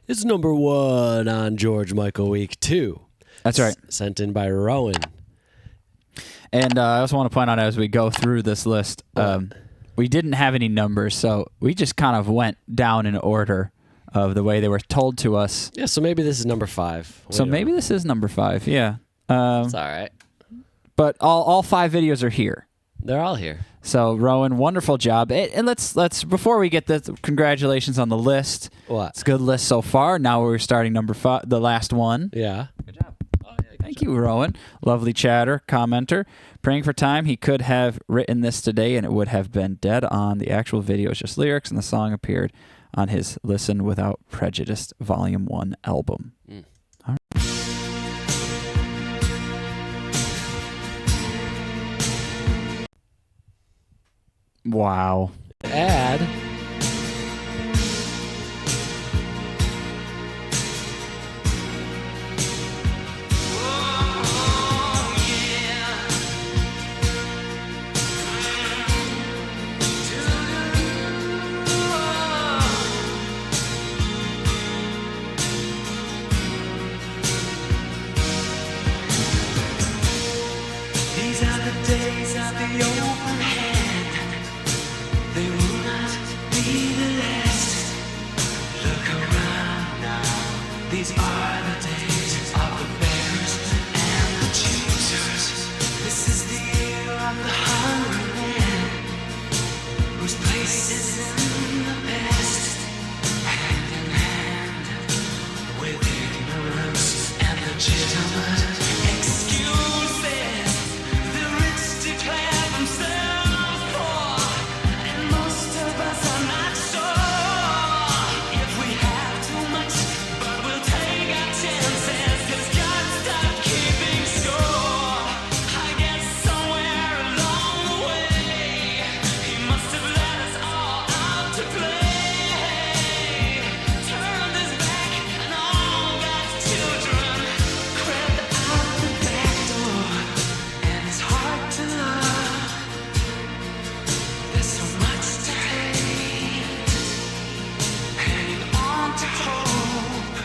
It's number 1 on George Michael Week 2. That's right. Sent in by Rowan. And I also want to point out as we go through this list, we didn't have any numbers, so we just kind of went down in order of the way they were told to us. Yeah, so maybe this is number 5. So maybe this is number 5, yeah. It's all right. But all 5 videos are here. They're all here. So, Rowan, wonderful job. And let's before we get the congratulations on the list. What? It's a good list so far. Now we're starting number 5, the last one. Yeah. Good job. Thank you, Rowan. Lovely chatter, commenter. Praying for time. He could have written this today, and it would have been dead on. The actual video is just lyrics, and the song appeared on his Listen Without Prejudice Volume 1 album. All right. Wow. Add. These are the days of the open hand. They will not be the last. Look around now. These are the days of the beggars and the choosers. This is the year of the hungry man, whose place is in the past. Hand in hand with ignorance and legitimate excuses. The rich declare themselves poor, and most of us are not sure if we have too much, but we'll take our chances, 'cause God stopped keeping score. I guess somewhere along the way, He must have let us all out to play. Turned His back and all God's children crept out the back door, and it's hard to love. There's so much to hate, hanging on to hope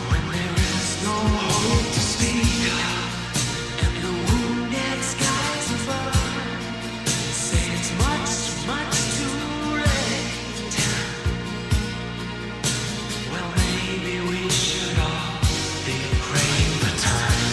when there is no hope to speak of, and the wounded skies above say it's much, much too late. Well, maybe we should all be praying for time.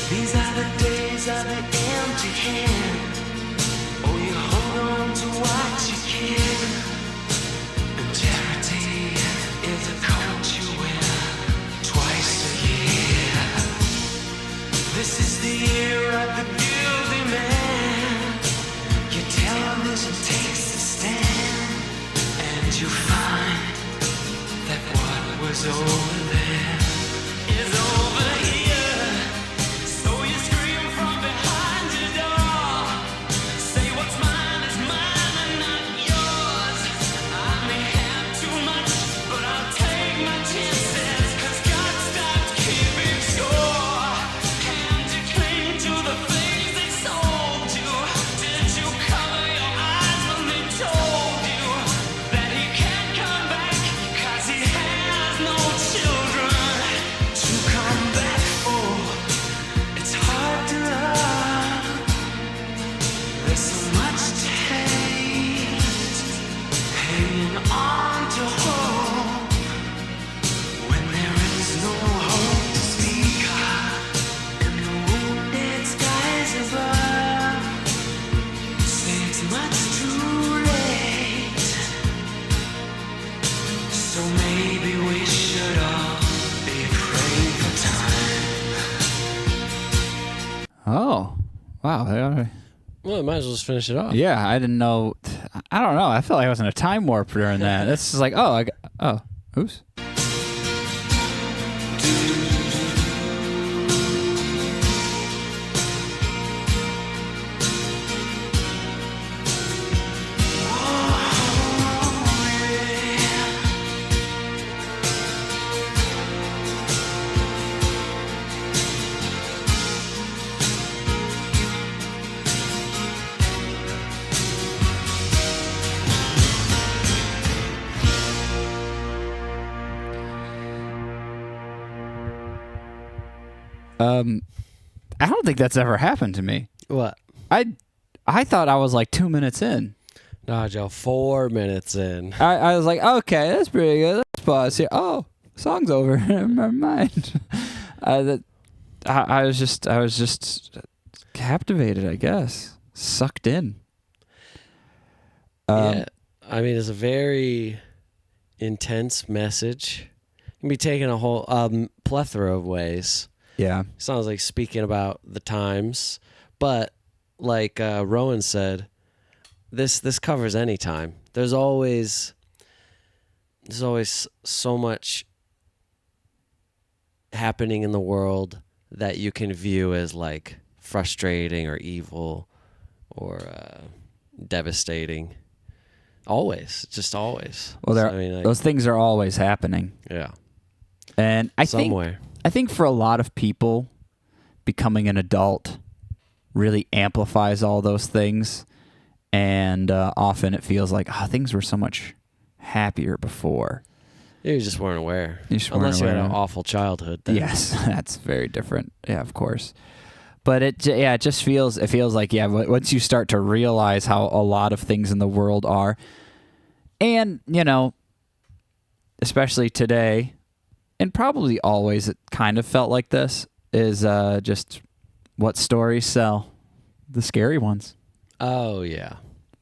These are the days of the empty hand. Oh, you hold on to what you can. And charity is a coat you wear twice a year. This is the year of the guilty man. Your television takes a stand, and you find that what was over there is over here. So you scream from behind your door, say what's mine is mine and not yours. I may have too much, but I'll take my chances, 'cause God stopped keeping score. And you cling to the things they sold you. Did you cover your eyes when they told you that He can't come back, 'cause He has no children to come back for? It's hard to love. There's so much to hate, hanging on to hope when there is no hope to speak of, and the wounded skies above say it's much too late. So maybe we should all be praying for time. Oh, wow. Well, might as well just finish it off. Yeah, I didn't know. I don't know. I felt like I was in a time warp during that. This is like, oops. I don't think that's ever happened to me. What? I thought I was like 2 minutes in. No, Joe, 4 minutes in. I was like, okay, that's pretty good. Let's pause here. Oh, song's over. Never mind. I was just captivated, I guess. Sucked in. Yeah. I mean, it's a very intense message. It can be taken a whole plethora of ways. Yeah. Sounds like speaking about the times, but like Rowan said, this covers any time. There's always so much happening in the world that you can view as like frustrating or evil or devastating. Always, just always. Well, So, those things are always happening. yeah, And I somewhere. think for a lot of people, becoming an adult really amplifies all those things. And often it feels like, things were so much happier before. You just weren't aware. Unless you had an awful childhood. Then. Yes, that's very different. Yeah, of course. But it just feels like, once you start to realize how a lot of things in the world are, and, especially today, and probably always it kind of felt like this, is just what stories sell. The scary ones. Oh, yeah.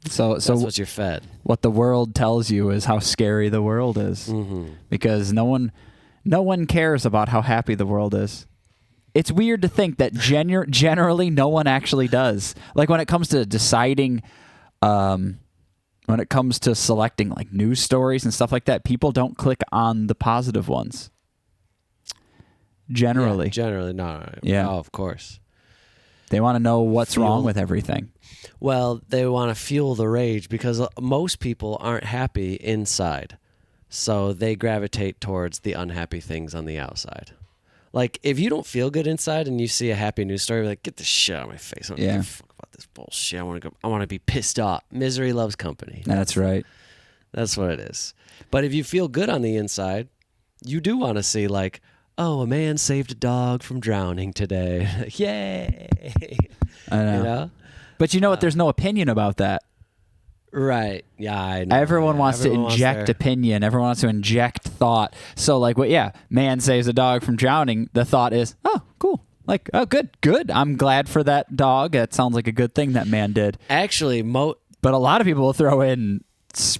So That's what you're fed. What the world tells you is how scary the world is. Mm-hmm. Because no one cares about how happy the world is. It's weird to think that generally no one actually does. Like when it comes to deciding, when it comes to selecting like news stories and stuff like that, people don't click on the positive ones. Generally. Yeah, generally, no. Yeah. Oh, of course. They want to know what's wrong with everything. Well, they want to fuel the rage because most people aren't happy inside. So they gravitate towards the unhappy things on the outside. Like, if you don't feel good inside and you see a happy news story, you're like, get this shit out of my face. I don't give a fuck about this bullshit. I want to be pissed off. Misery loves company. That's right. That's what it is. But if you feel good on the inside, you do want to see, like, oh, a man saved a dog from drowning today. Yay. I know. You know? But you know what? There's no opinion about that. Right. Yeah, I know. Everyone wants to inject opinion. Everyone wants to inject thought. So, like, man saves a dog from drowning. The thought is, oh, cool. Like, oh, good. I'm glad for that dog. That sounds like a good thing that man did. Actually, but a lot of people will throw in,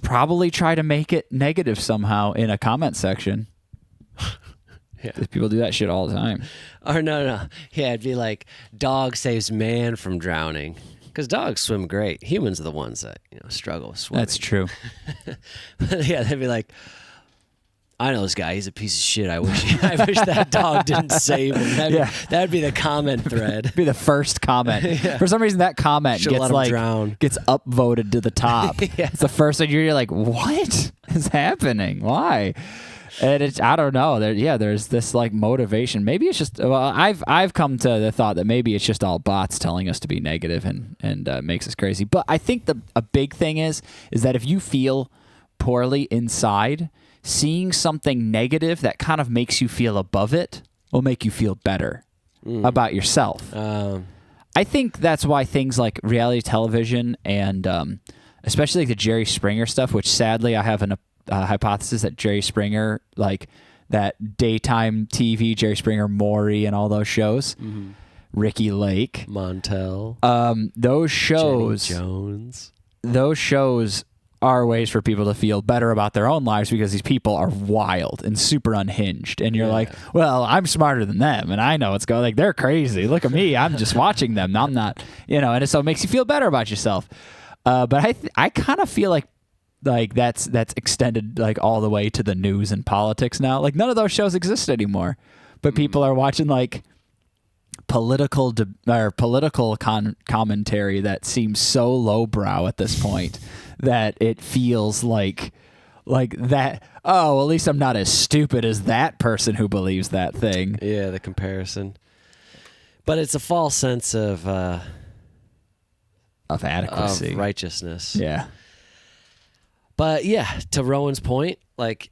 probably try to make it negative somehow in a comment section. Yeah. People do that shit all the time. Or no. Yeah, it'd be like, dog saves man from drowning. Because dogs swim great. Humans are the ones that struggle with swimming. That's true. Yeah, they'd be like, I know this guy. He's a piece of shit. I wish that dog didn't save him. That'd be the comment thread. Be the first comment. Yeah. For some reason, that comment gets upvoted to the top. Yeah. It's the first thing you're like, what is happening? Why? And I don't know. There's this like motivation. Maybe it's just. Well, I've come to the thought that maybe it's just all bots telling us to be negative and makes us crazy. But I think a big thing is that if you feel poorly inside, seeing something negative that kind of makes you feel above it will make you feel better about yourself. I think that's why things like reality television and especially like the Jerry Springer stuff, which sadly I have an hypothesis that Jerry Springer, like that daytime TV, Jerry Springer, Maury, and all those shows, Ricky Lake, Montel, those shows, Jenny Jones, those shows are ways for people to feel better about their own lives because these people are wild and super unhinged, and you're like, well, I'm smarter than them, and I know what's going. Like they're crazy. Look at me. I'm just watching them. I'm not, and so it makes you feel better about yourself. But I kind of feel like that's extended like all the way to the news and politics now. Like none of those shows exist anymore, but people are watching like political commentary that seems so lowbrow at this point that it feels like that. Oh, at least I'm not as stupid as that person who believes that thing. Yeah, the comparison, but it's a false sense of adequacy, of righteousness. Yeah. But yeah, to Rowan's point, like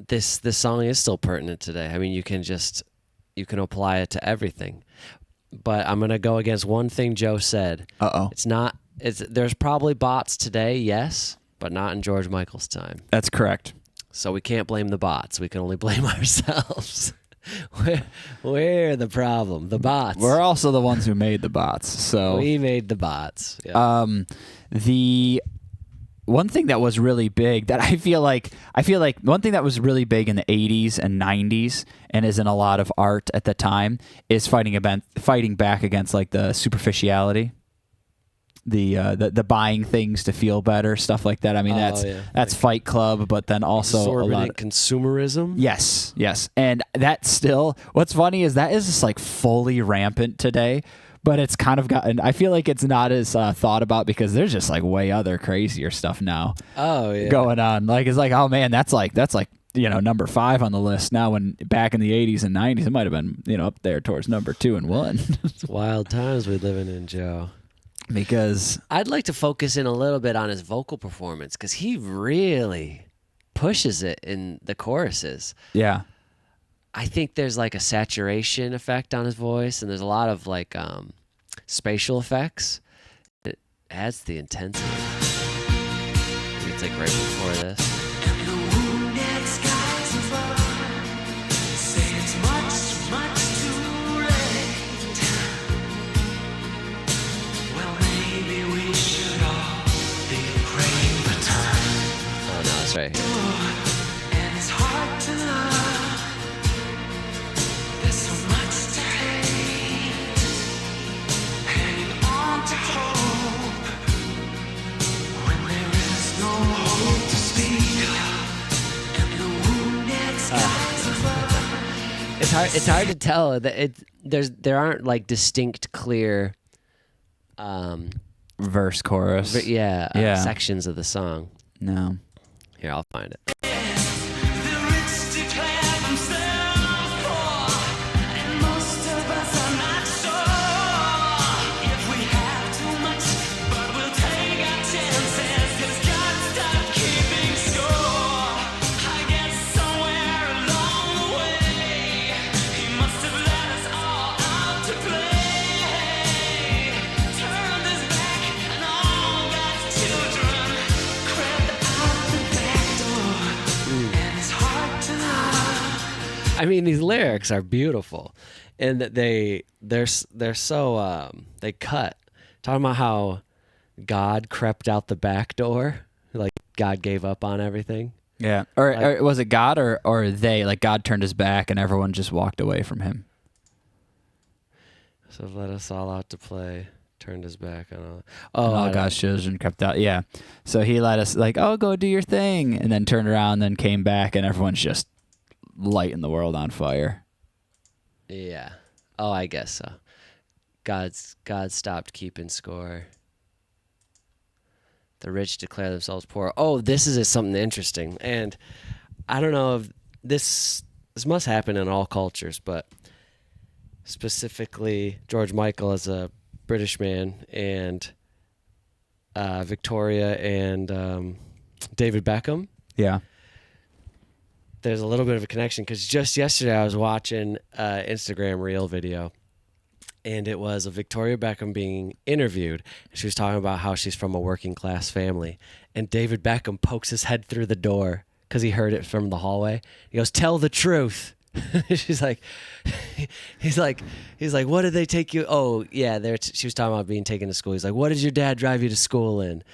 this song is still pertinent today. I mean, you can apply it to everything. But I'm gonna go against one thing Joe said. There's probably bots today, yes, but not in George Michael's time. That's correct. So we can't blame the bots. We can only blame ourselves. We're the problem. The bots. We're also the ones who made the bots. So we made the bots. Yeah. The one thing that was really big that I feel like one thing that was really big in the 80s and 90s and is in a lot of art at the time is fighting back against like the superficiality. The buying things to feel better, stuff like that. I mean, that's like Fight Club, but then also a lot of consumerism. Yes, and that's still. What's funny is that is just like fully rampant today, but it's kind of gotten. I feel like it's not as thought about because there's just like way other crazier stuff now. Going on. Like it's like, oh man, that's like number 5 on the list now. When back in the 80s and 90s, it might have been up there towards number 2 and 1. It's wild times we're living in, Joe. Because I'd like to focus in a little bit on his vocal performance because he really pushes it in the choruses. Yeah. I think there's like a saturation effect on his voice, and there's a lot of like spatial effects. It adds the intensity. It's like right before this. Right here. And it's hard to love. There's so much to hate. Hanging on to hope when there is no hope to speak of. And the wounded skies above. It's hard to tell that there aren't like distinct clear verse chorus. Sections of the song. No. Here, I'll find it. The rich declare themselves poor, and most of us are not sure if we have too much, but we'll take our chances, 'cause God stopped keeping score. I guess somewhere along the way, He must have let us all out to play. Turned His back and all God's children crept out the back door, and it's hard to love. I mean, these lyrics are beautiful, and that they're so they cut. Talking about how God crept out the back door, like God gave up on everything. Yeah. Or was it God or they? Like God turned his back and everyone just walked away from him. So let us all out to play. Turned his back on all God's children crept out. Yeah. So he let us go do your thing, and then turned around, and then came back, and everyone's just lighting the world on fire. Yeah. Oh, I guess so. God stopped keeping score. The rich declare themselves poor. Oh, this is something interesting. And I don't know if this must happen in all cultures, but specifically George Michael as a British man, and Victoria and David Beckham. Yeah. There's a little bit of a connection because just yesterday I was watching an Instagram reel video, and it was of Victoria Beckham being interviewed. She was talking about how she's from a working class family, and David Beckham pokes his head through the door because he heard it from the hallway. He goes, "Tell the truth." She's like, he's like, "What did they take you?" Oh yeah, she was talking about being taken to school. He's like, "What did your dad drive you to school in?"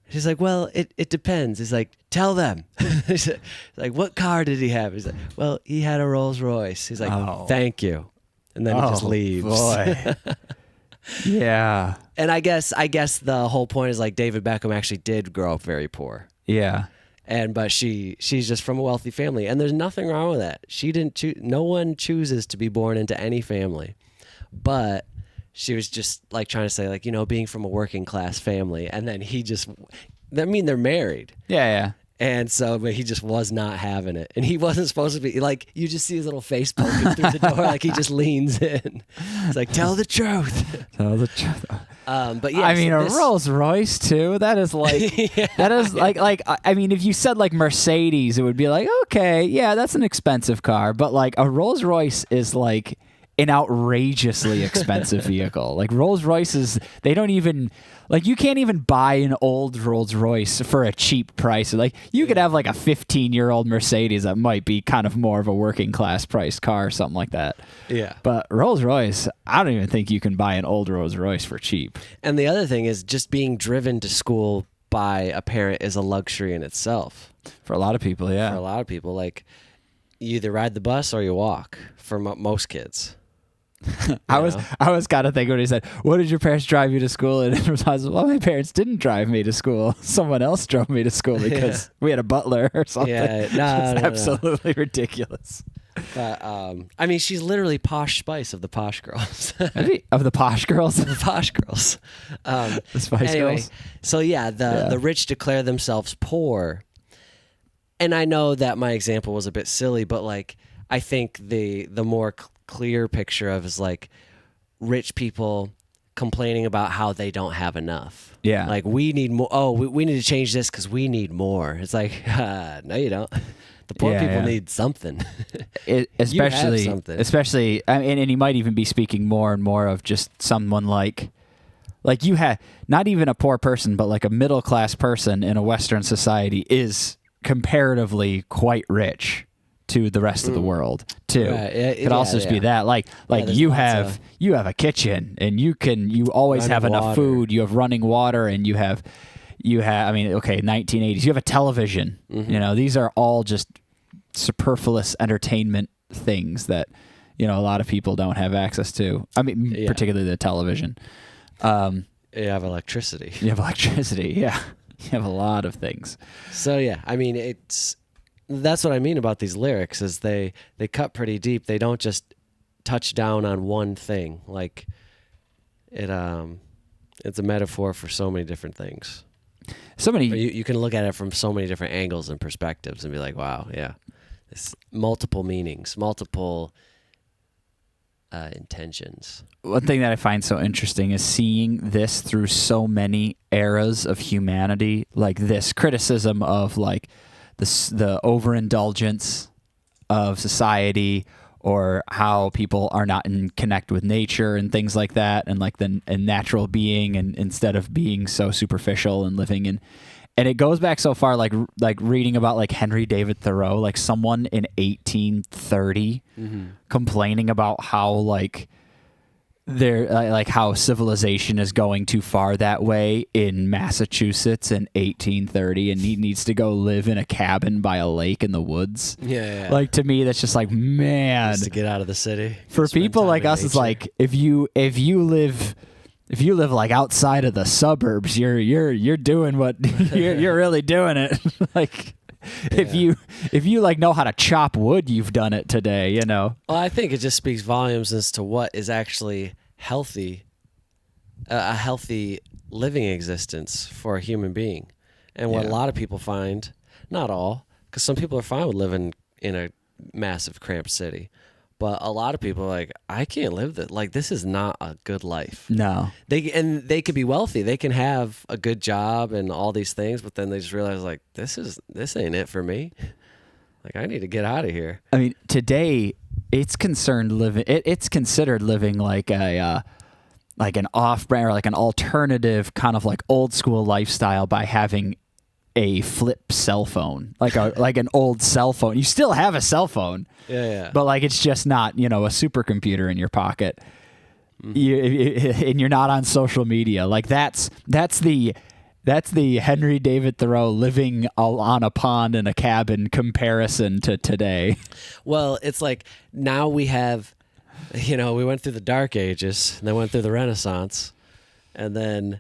She's like, "Well, it depends." He's like, "Tell them." He's like, "What car did he have?" He's like, "Well, he had a Rolls Royce." He's like, "Oh, thank you," and then he just leaves. Boy. Yeah. And I guess the whole point is like David Beckham actually did grow up very poor. Yeah. But she's just from a wealthy family, and there's nothing wrong with that. She didn't choose. No one chooses to be born into any family, but she was just like trying to say like, being from a working class family, and then they're married. Yeah. And so, but he just was not having it, and he wasn't supposed to be like. You just see his little face poking through the door, like he just leans in. It's like, "Tell the truth." Tell the truth. But yeah, I mean, so a this- Rolls Royce too. That is like that is like I mean, if you said like Mercedes, it would be like, okay, yeah, that's an expensive car. But like a Rolls Royce is like an outrageously expensive vehicle. Like Rolls Royces, they don't even like you can't even buy an old Rolls Royce for a cheap price. Like you could have like a 15-year-old Mercedes that might be kind of more of a working class priced car or something like that. Yeah. But Rolls Royce, I don't even think you can buy an old Rolls Royce for cheap. And the other thing is just being driven to school by a parent is a luxury in itself. For a lot of people, For a yeah. lot of people, like you either ride the bus or you walk. For most kids. I was kind of thinking when he said, "What did your parents drive you to school?" And it was, well, my parents didn't drive me to school. Someone else drove me to school because we had a butler or something. Yeah, It's no. absolutely ridiculous. But I mean, she's literally Posh Spice of the Posh Girls. Of the posh girls, The Posh Girls. the Spice Anyway, Girls. so yeah, the rich declare themselves poor, and I know that my example was a bit silly, but like I think the more clear picture of is like rich people complaining about how they don't have enough. Yeah. Like we need more. Oh, we need to change this because we need more. It's like no, you don't. The poor Yeah, people yeah. need something. Especially, I mean, and he might even be speaking more and more of just someone like you have not even a poor person, but like a middle class person in a Western society is comparatively quite rich to the rest of the world too. Right. Yeah, Could also just be that like there's you lots have a kitchen and you always Running have enough water. food. You have running water and you have I mean, okay, 1980s. You have a television. You know, these are all just superfluous entertainment things that a lot of people don't have access to. I mean, particularly the television. You have electricity. You have electricity. Yeah, you have a lot of things. So yeah, I mean that's what I mean about these lyrics is they cut pretty deep. They don't just touch down on one thing. Like it's a metaphor for so many different things. So many. You can look at it from so many different angles and perspectives and be like, wow, yeah, it's multiple meanings, multiple intentions. One thing that I find so interesting is seeing this through so many eras of humanity, like this criticism of like the overindulgence of society, or how people are not in connect with nature and things like that, and like the natural being, and instead of being so superficial and living in. And it goes back so far, like reading about like Henry David Thoreau, like someone in 1830 complaining about how like like how civilization is going too far that way in Massachusetts in 1830, and he needs to go live in a cabin by a lake in the woods. Yeah. Like to me, that's just like, man, Just to get out of the city. for spend people time like in us, it's nature. like if you live like outside of the suburbs, you're doing what you're really doing it. Like if you like know how to chop wood, you've done it today, Well, I think it just speaks volumes as to what is actually healthy, a healthy living existence for a human being. And what a lot of people find, not all, because some people are fine with living in a massive cramped city, but a lot of people are like, I can't live this. Like, this is not a good life. No. They could be wealthy. They can have a good job and all these things, but then they just realize like, this ain't it for me. Like, I need to get out of here. I mean, today it's considered living like a like an off-brand or like an alternative kind of like old school lifestyle by having a flip cell phone, like an old cell phone. You still have a cell phone, Yeah. but like it's just not a supercomputer in your pocket. And you're not on social media. Like that's the Henry David Thoreau living on a pond in a cabin comparison to today. Well, it's like now we have, we went through the Dark Ages, and then went through the Renaissance, and then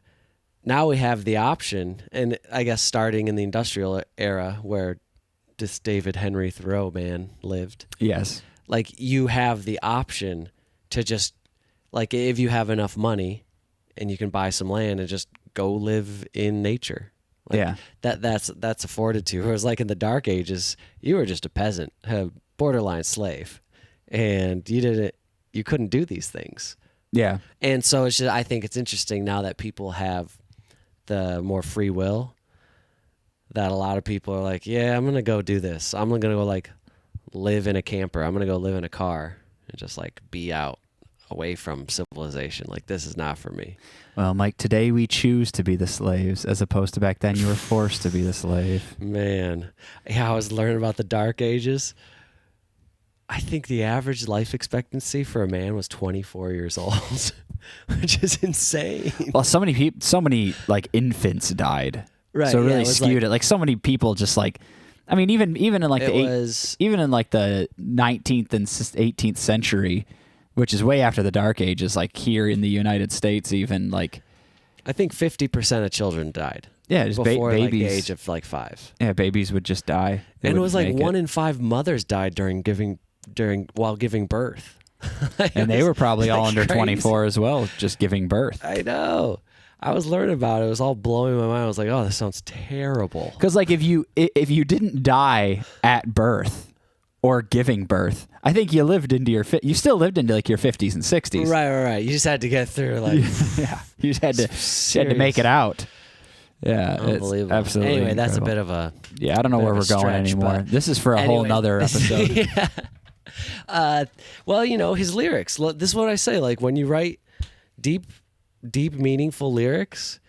now we have the option, and I guess starting in the industrial era where this David Henry Thoreau man lived. Yes. Like you have the option to just, like if you have enough money and you can buy some land and just go live in nature. Like, Yeah. That's afforded to you. Whereas like in the Dark Ages, you were just a peasant, a borderline slave, and you couldn't do these things. Yeah. And so it's just, I think it's interesting now that people have the more free will, that a lot of people are like, yeah, I'm going to go do this. I'm going to go like live in a camper. I'm going to go live in a car and just like be out away from civilization. Like, this is not for me. Well, Mike, today we choose to be the slaves as opposed to back then you were forced to be the slave. Man. Yeah, I was learning about the Dark Ages. I think the average life expectancy for a man was 24 years old, which is insane. Well, so many like infants died. Right. So it yeah, really it was skewed it. Like so many people just like, I mean, even in like even in like the 19th and 18th century, which is way after the Dark Ages, like here in the United States, even like, I think 50% of children died. Yeah, just before babies. Like the age of like 5. Yeah, babies would just die. And it was like 1 in 5 mothers died while giving birth. And they were probably all under crazy. 24 as well, just giving birth. I know. I was learning about it. It was all blowing my mind. I was like, oh, this sounds terrible. Because like if you didn't die at birth or giving birth, I think you still lived into like your 50s and 60s. Right. You just had to get through like yeah. You just had to make it out. Yeah, unbelievable. It's absolutely anyway, that's incredible. a bit of a I don't know where we're going anymore. This is for a whole nother episode. Yeah. Well, his lyrics. This is what I say. Like when you write deep, meaningful lyrics,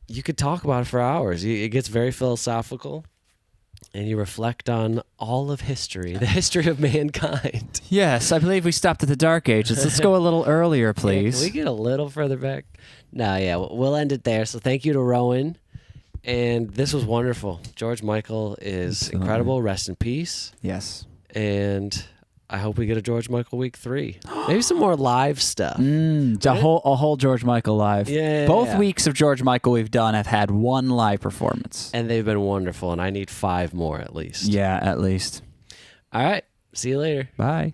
you could talk about it for hours. It gets very philosophical, and you reflect on all of history, the history of mankind. Yes, I believe we stopped at the Dark Ages. Let's go a little earlier, please. Can we get a little further back? No, yeah, we'll end it there. So thank you to Rowan, and this was wonderful. George Michael is incredible. Rest in peace. Yes. And I hope we get a George Michael week 3. Maybe some more live stuff. A whole George Michael live. Yeah. Both weeks of George Michael we've done have had one live performance. And they've been wonderful, and I need 5 more at least. Yeah, at least. All right. See you later. Bye.